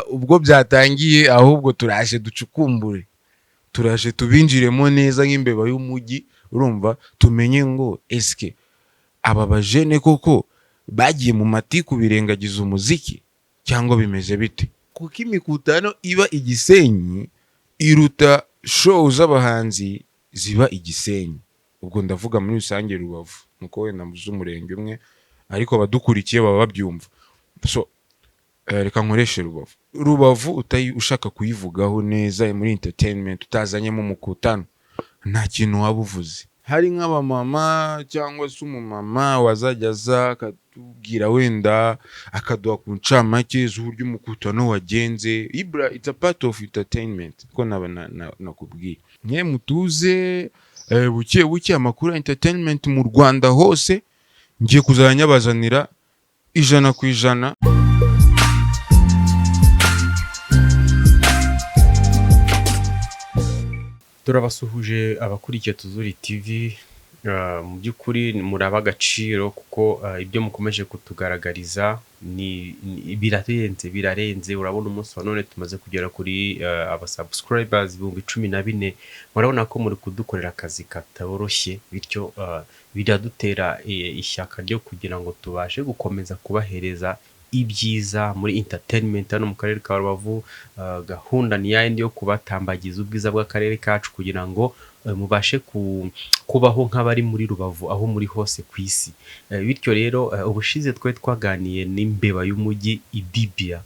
ubwo byatangiye ahubwo turaje ducukumbure, turaje tubinjiremo neza nk'imbeba y'umujyi, urumva tumenye ngo eske aba bajene koko bagiye mu matiku birengagiza umuziki cyangwa bimeze bite, kuko imikutano iba Igisenyi iruta show z'abahanzi ziba Igisenyi. Ubwo ndavuga muri rusange Rubavu, nuko wenda mvuze umurenge umwe ariko abadukurikiye baba babyumva. So reka nkoreshe Rubavu ushaka kuyivugaho neza muri entertainment utazanyemo umukutano, nta kintu waba uvuze. Hari nk'abamama cyangwa se umumama wazajya aza akatubwira wenda akaduha ku ncamake z'uburyo umukutano wagenze. It's a part of entertainment ko nakubwiye. Mwe mutuze buke buke amakuru ya entertainment mu Rwanda hose, ngiye kuzajya nyabazanira 100%. Turabasuhuje abakurikiye Tuzuri TV, mu by'ukuri muraba agaciro kuko ibyo mukomeje kutugaragariza ni birarenze. Urabona umunsi wa none tumaze kugera kuri abasubscribers 14,000. murabona ko muri kudukorera akazi katoroshye, bityo biradutera ishyaka ryo kugira ngo tubashe gukomeza kubahereza ibyiza muri entertainment hano mu karere ka Rubavu. Gahunda ni yindi yo kubatambagiza ubwiza bw'akarere kacu kugira ngo mubashe kubaho nk'abari muri Rubavu aho muri hose ku isi. Bityo rero ubushize twaganiye n'imbeba y'umujyi Idibia,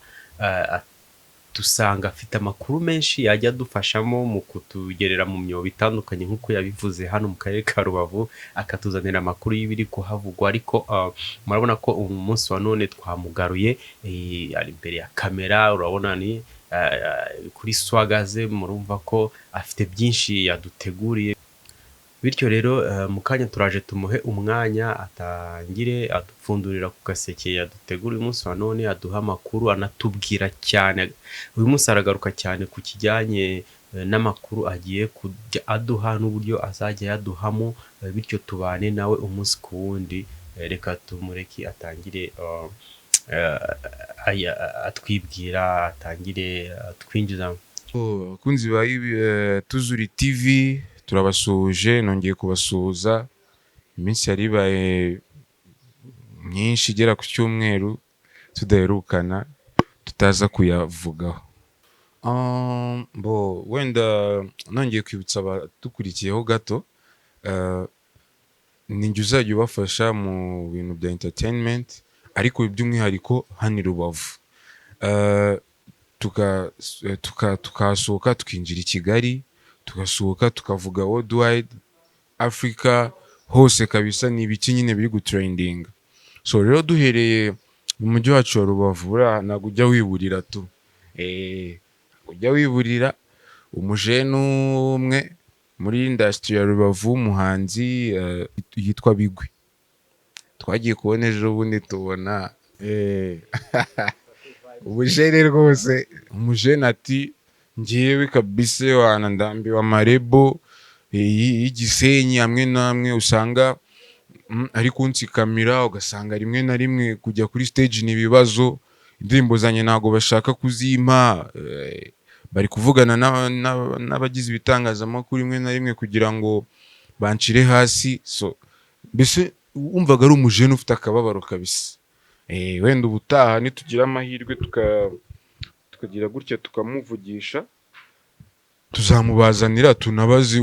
dusanga afite amakuru menshi yajya adufashamo mu kutugerera mu myobo itandukanye nk'uko yabivuze hano mu karere ka Rubavu, akatuzanira amakuru y'ibiri kuhavugwa. Ariko murabona ko umunsi wa none twamugaruye ari imbere ya kamera, urabona ni kuri swagaze, murumva ko afite byinshi yaduteguriye. Bityo rero mu kanya turaje tumuhe umwanya atangire adupfundurira ku gaseke yaduteguriye umunsi wa none, aduha amakuru anatubwira cyane. Uyu munsi aragaruka cyane ku kijyanye n'amakuru agiye kujya aduha n'uburyo azajya yaduhamo, bityo tubane nawe umunsi ku wundi. Reka tumureke atangire atwibwira, atangire atwinjiza. Abakunzi ba Tuzuri TV turabasuhuje, nongeye kubasuhuza. Iminsi yari ibaye myinshi igera ku cyumweru tudaherukana, tutaza kuyavugaho. Wenda nongeye kwibutsa abadukurikiyeho gato, ninjye uzajya ubafasha mu bintu bya entertainment, ariko by'umwihariko hano i Rubavu. Tukasohoka tukinjira i Kigali, tugasohoka tukavuga worldwide, Africa hose kabisa, ni ibiki nyine biri gutrending. So rero duhereye mu mujyi wacu wa Rubavu, ntabwo ujya wiburira tu, ujya wiburira umujene umwe muri industry ya Rubavu w'umuhanzi yitwa Bigwi. Twagiye kubona ejo bundi tubona ubujene rwose, umujene ati ngewe kabise wanandambiwe amarebo y'Igisenyi amwe namwe, usanga ari kunsikamira, ugasanga rimwe na rimwe kujya kuri stage ni ibibazo, indirimbo zanjye ntabwo bashaka kuzimpa, bari kuvugana n'abagize ibitangazamakuru rimwe na rimwe kugira ngo bancire hasi. So mbese wumvaga ari umujene ufite akababaro kabisa. Wenda ubutaha nitugira amahirwe tukagira gutya tukamuvugisha, tuzamubazanira tunabazi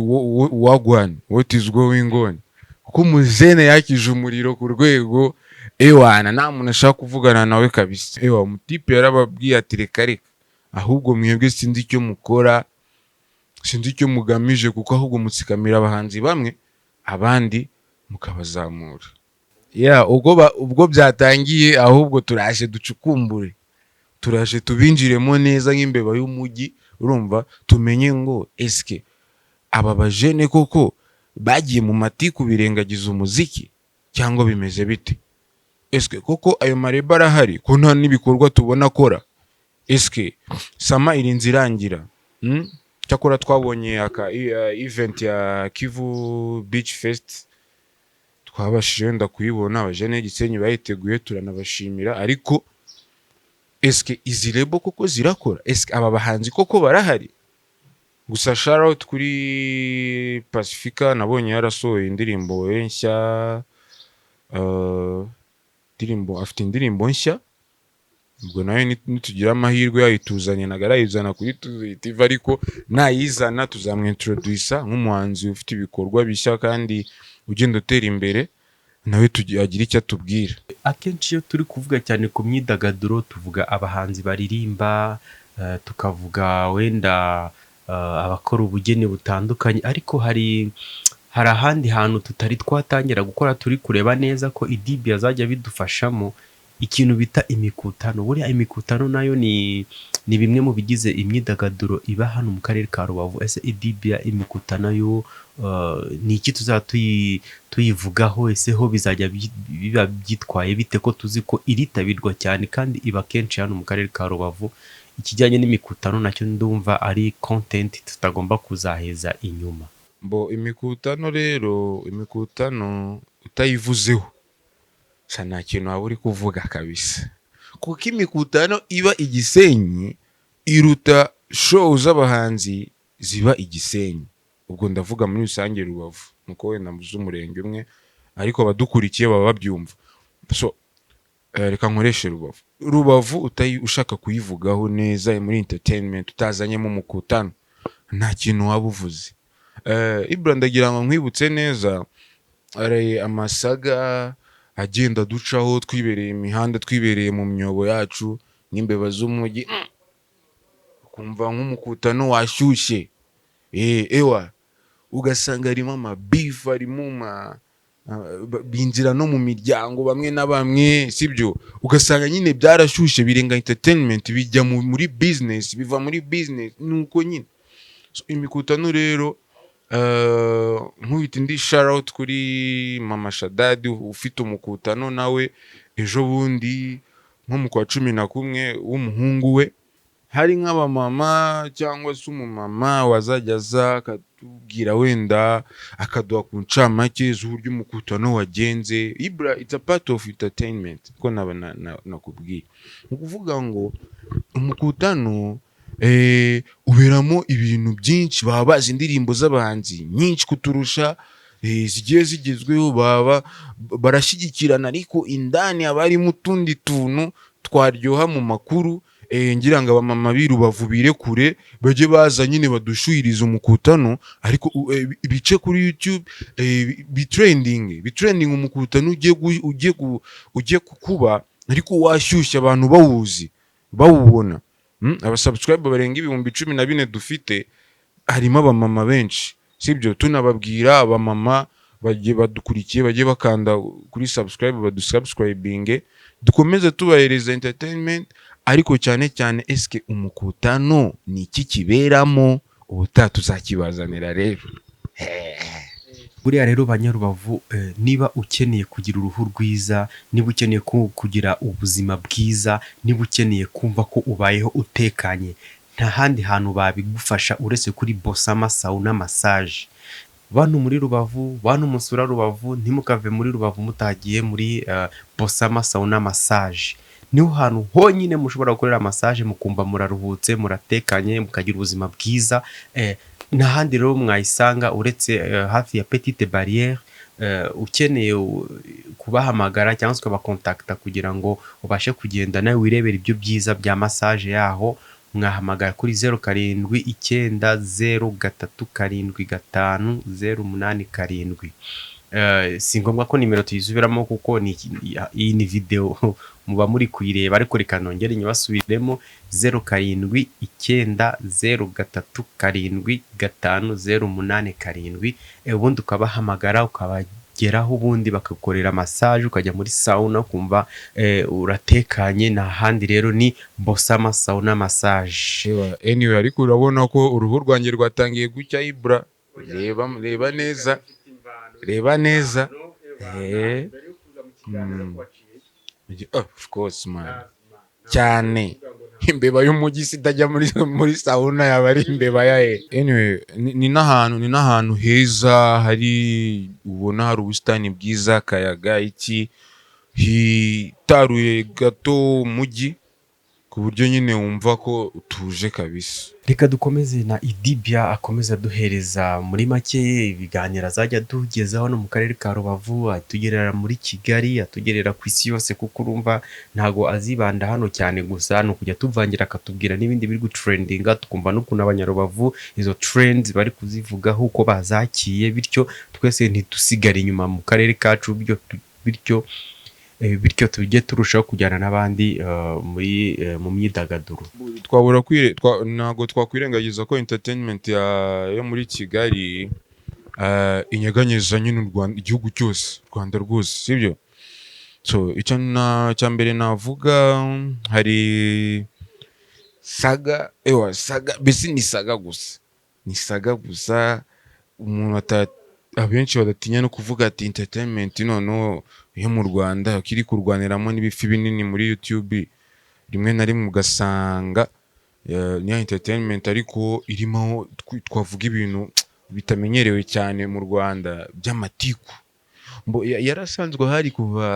wagwan what is going on, kuko umujene yakije umuriro ku rwego ewana nta muntu ashaka kuvugana nawe kabisa. Umutipe yarababwiye ati reka ahubwo mwebwe sinzi icyo mukora, sinzi icyo mugamije, kuko ahubwo mutsikamira abahanzi bamwe, abandi mukabazamura. Ubwo byatangiye ahubwo turaje ducukumbure, turaje tubinjiremo neza nk'imbeba y'umujyi, urumva tumenye ngo eske aba bajene koko bagiye mu matiku birengagiza umuziki cyangwa bimeze bite, eske koko ayo mareba arahari ko nta n'ibikorwa tubona akora, eske sama irinzi irangira. Cyakora twabonye event ya Kivu Beach Fest, twabashije wenda kuyibona, abajene y'Igisenyi bayiteguye turanabashimira, ariko eske izi lebo koko zirakora, eske aba bahanzi koko barahari. Gusa shout out kuri Pacifica, nabonye yarasohoye indirimbo ye nshya, afite indirimbo nshya, ubwo nayo nitugira amahirwe yayituzanye ntago arayizana kuri Tuzi TV, ariko nayizana tuzamwintroduisa nk'umuhanzi ufite ibikorwa bishya kandi ugenda utera imbere, nawe agira icyo atubwira. Akenshi iyo turi kuvuga cyane ku myidagaduro tuvuga abahanzi baririmba, tukavuga wenda abakora ubugeni butandukanye, ariko hari ahandi hantu tutari twatangira gukora, turi kureba neza ko idibi yazajya bidufashamo, ikintu bita imikutano. Buriya imikutano nayo ni bimwe mu bigize imyidagaduro iba hano mu karere ka Rubavu. Ese idibi ya imikutano yo ni iki tuzaba tuyivugaho? Ese ho bizajya biba byitwaye bite, ko tuzi ko iritabirwa cyane kandi iba kenshi hano mu karere ka Rubavu? Ikijyanye n'imikutano nacyo ndumva ari content tutagomba kuzaheza inyuma. Bo imikutano rero, imikutano utayivuzeho nta kintu waba uri kuvuga kabisa, kuko imikutano iba i Gisenyi iruta show z'abahanzi ziba i Gisenyi. Ubwo ndavuga muri rusange Rubavu, nuko wenda muzi umurenge umwe, ariko abadukurikiye baba babyumva. So reka nkoreshe Rubavu ushaka kuyivugaho neza muri entertainment utazanyemo umukutano, nta kintu waba uvuze. Ibra, ndagira ngo nkwibutse neza, ari amasaga agenda ducaho, twibereye imihanda, twibereye mu myobo yacu nk'imbeba z'umujyi, ukumva nk'umukutano washyushye, ewa ugasanga harimo amabifu, harimo binjira no mu miryango bamwe na bamwe, sibyo? Ugasanga nyine byarashyushye, birenga entertainment, bijya muri business, biva muri business, nuko nyine. So imikutano rero, nkubita indi shout out kuri Mama Shadadi ufite umukutano nawe ejo bundi nko mu kwa 11 w'umuhungu we, hari nk'abamama cyangwa se umumama wazajya aza akatubwira, wenda akaduha ku ncamake z'uburyo umukutano wagenze. Ibra, it's a part of entertainment, ko nakubwiye. Ni ukuvuga ngo umukutano uberamo ibintu byinshi, baba bazi indirimbo z'abahanzi nyinshi kuturusha, zigiye zigezweho, baba barashyigikirana, ariko indani haba harimo utundi tuntu twaryoha mu makuru. Ngira ngo abamama b'i Rubavu birekure bajye baza nyine badushyuhiriza umukutano, ariko bice kuri YouTube, bitrending umukutano ugiye kukuba, ariko washyushya abantu bawuzi bawubona. Abasubscribe barenga 14,000 dufite, harimo abamama benshi, sibyo? Tunababwira abamama bagiye badukurikiye bagiye bakanda kuri subscribe, badusubscribinge, dukomeze tubahereza entertainment, ariko cyane cyane eske umukutano ni iki kiberamo, ubutaha tuzakibazanira rero. Buriya rero Banyarubavu, niba ukeneye kugira uruhu rwiza, niba ukeneye kugira ubuzima bwiza, niba ukeneye kumva ko ubayeho utekanye, nta handi hantu babigufasha uretse kuri Bosama Sauna Massage. Bantu muri Rubavu, bantu musura Rubavu, ntimukave muri Rubavu mutagiye muri Bosama Sauna Massage. Niho hantu honyine mushobora gukorera massage mukumva muraruhutse, muratekanye, mukagira ubuzima bwiza. N'ahandi rero mwayisanga uretse hafi ya Petite Barrière. Ukeneye kubahamagara cyangwa se ukabakontakta kugira ngo ubashe kugenda nawe wirebera ibyo byiza bya massage yaho, mwahamagara kuri 0790375008. Si ngombwa ko nimero tuyisubiramo kuko iyi ni video muba muri kuyireba, ariko reka nongere nyibasubiremo: 0790375008. Ubundi ukabahamagara ukabageraho, ubundi bakagukorera massage, ukajya muri sauna ukumva uratekanye. Nta handi rero ni Bosama Sauna Massage. Anyway, ariko urabona ko uruhu rwanjye rwatangiye gucya. Ibra, reba neza. Of course man, cyane imbeba y'umujyi sitajya muri sauna, yaba ari imbeba ya Anyway, ni n'ahantu heza, hari ubona hari ubusitani bwiza, akayaga, iki hitaruye gato umujyi, ku buryo nyine wumva ko utuje kabisa. reka dukomeze na Idibia akomeza aduhereza muri make ibiganiro azajya atugezaho hano mu karere ka Rubavu, atugerera muri Kigali, atugerera ku isi yose, kuko urumva ntago azibanda hano cyane gusa, ni ukujya tuvangira akatubwira n'ibindi biri gutrendinga, tukumva n'ukuntu abanyarubavu izo trends bari kuzivugaho uko bazakiye, bityo twese ntitusigare inyuma mu karere kacu, bityo tujye turushaho kujyana n'abandi mu myidagaduro. Ntabwo twakwirengagiza ko entertainment yo muri Kigali inyeganyeza nyine igihugu cyose, u Rwanda rwose, sibyo? So icyo cya mbere navuga, hari saga mbese ni saga gusa umuntu abenshi badatinya no kuvuga ati entertainment noneho yo mu Rwanda kiri kurwaniramo n'ibifi binini muri YouTube, rimwe na rimwe ugasanga ni entertainment ariko irimo twavuga ibintu bitamenyerewe cyane mu Rwanda by'amatiku. Yarasanzwe hari kuva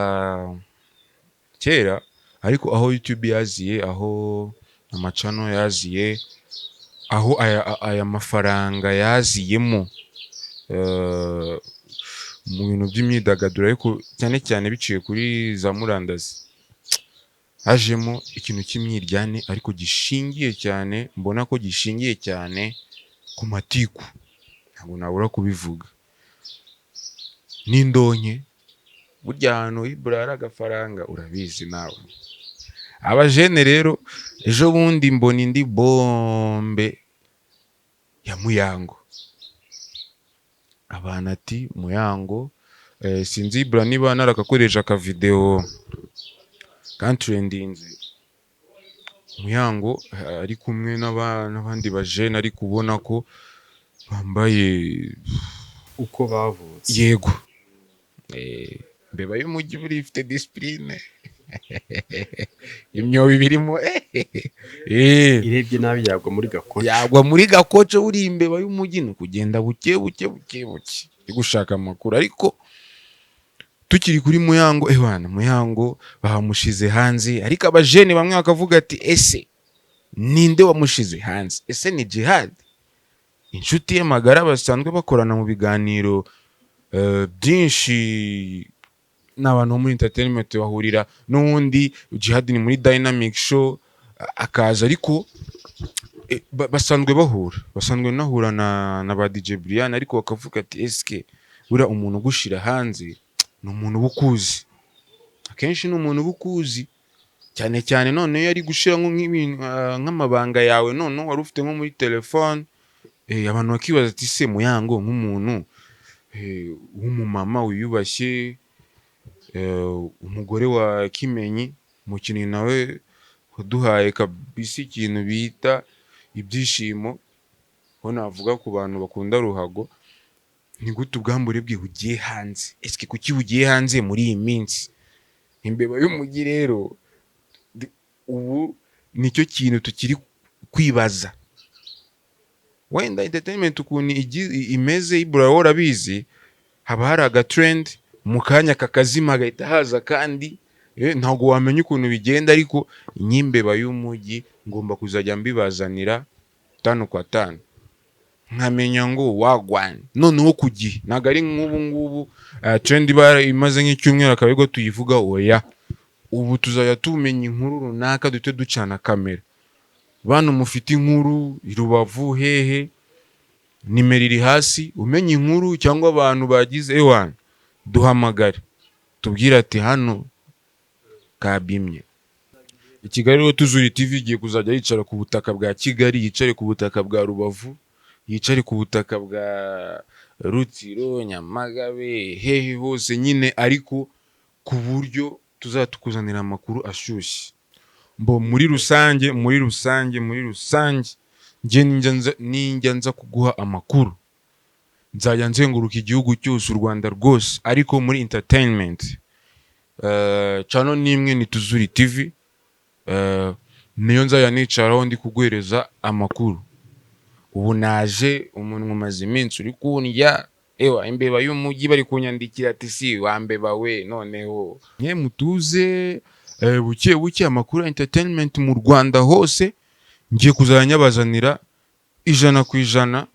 kera, ariko aho YouTube yaziye, aho amacano yaziye, aho aya mafaranga yaziyemo mu bintu by'imyidagaduro, ariko cyane cyane biciye kuri za murandasi, hajemo ikintu cy'imyiryane ariko mbona ko gishingiye cyane ku matiku, ntabwo nabura kubivuga. N'indonke, burya ahantu hiburara agafaranga urabizi nawe. Abajene rero, ejo bundi mbona indi bombe ya Muyango, abantu ati Muyango, sinzi ibura niba narakakoresha akavideo kantrendinze, Muyango ari kumwe n'abandi bajene, ari kubona ko bambaye uko bavutse. Yego, mbeba y'umujyi buri ifite discipline imyobo birimo irebye nabi yagwa muri gakoco, uri imbeba y'umujyi ni kugenda buke gushaka amakuru. Ariko tukiri kuri Muyango, Muyango bamushize hanze, ariko abajene bamwe bakavuga ati ese ninde wamushize hanze? Ese ni Jihad, inshuti ye magara, basanzwe bakorana mu biganiro byinshi n'abantu muri entertainment bahurira, n'ubundi Jihad ni muri Dynamic Show akaza, ariko basanzwe nahura na ba DJ Brian, ariko bakavuga ati eske bura umuntu gushira hanze ni umuntu bukuzi, akenshi ni umuntu bukuzi cyane none yari gushira nk'ibintu nk'amabanga yawe none wari ufite nko muri telefone, abantu bakibaza ati se Muyango nk'umuntu w'umumama wiyubashye, umugore wa Kimenyi, umukinnyi nawe waduhaye kabisa ikintu bita ibyishimo, ho navuga ku bantu bakunda ruhago, ni gute ubwambure bwe bugiye hanze? Eske kuki bugiye hanze muri iyi minsi? Imbeba y'umujyi rero, ubu nicyo kintu tukiri kwibaza. Wenda entertainment ukuntu imeze ibura warabizi, haba hari agatrend mu kanya kakazima gahita haza kandi ntabwo wamenya ukuntu bigenda, ariko nyimbeba y'umujyi ngomba kuzajya mbibazanira 5 kwa 5, nkamenya ngo wagwan noneho ku gihe, ntabwo ari nk'ubu ngubu trend imaze nk'icyumweru akabego tuyivuga oya, ubu tuzajya tumenya inkuru runaka dute ducana kamera, bantu mufite inkuru i Rubavu hehe, nimero iri hasi, umenya inkuru cyangwa abantu bagize duhamagare tubwira ati hano kabimye. I Kigali rero Tuzuri TV igiye kuzajya yicara ku butaka bwa Kigali, yicare ku butaka bwa Rubavu, yicare ku butaka bwa Rutsiro, Nyamagabe, hehe hose nyine, ariko ku buryo tuzatukuzanira amakuru ashyushye. Muri rusange njya nza kuguha amakuru, nzajya nzenguruka igihugu cyose, u Rwanda rwose, ariko muri entertainment channel nimwe ni Tuzuri TV, niyo nzajya nicaraho ndi kuguhereza amakuru. Ubu naje umuntu umaze iminsi uri kundya, imbeba y'umujyi bari kunyandikira ati si wambeba we, noneho mutuze buke buke amakuru ya entertainment mu Rwanda hose ngiye kuzajya nyabazanira 100%.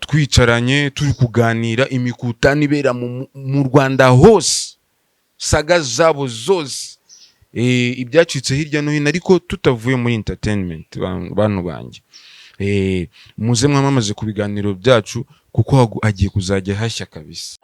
Twicaranye turi kuganira imikutano ibera mu Rwanda hose, saga zabo zose, ibyacitse hirya no hino, ariko tutavuye muri entertainment bantu banjye. Muze mwamamaze ku biganiro byacu kuko hagiye kuzajya hashya kabisa.